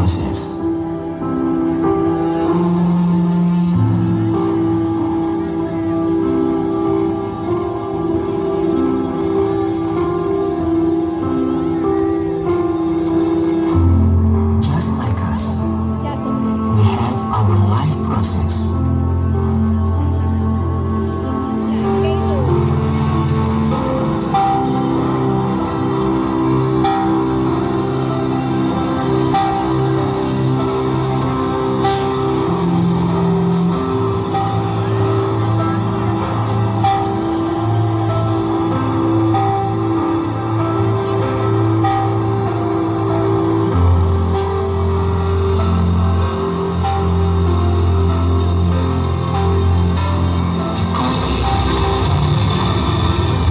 process. Just like us, we have our life process. We call it process.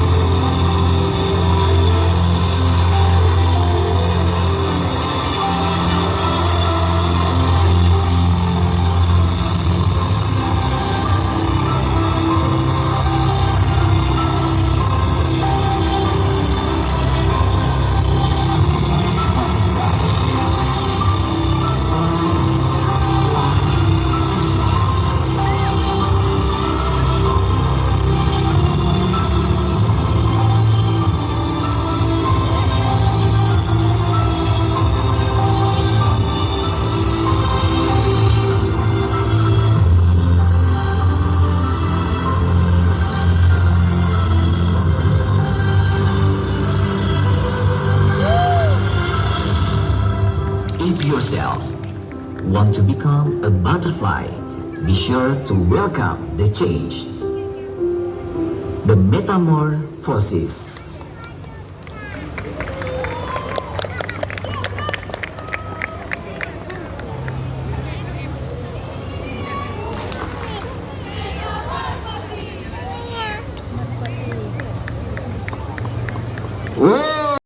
If yourself want to become a butterfly, be sure to welcome the change, the metamorphosis. Whoa!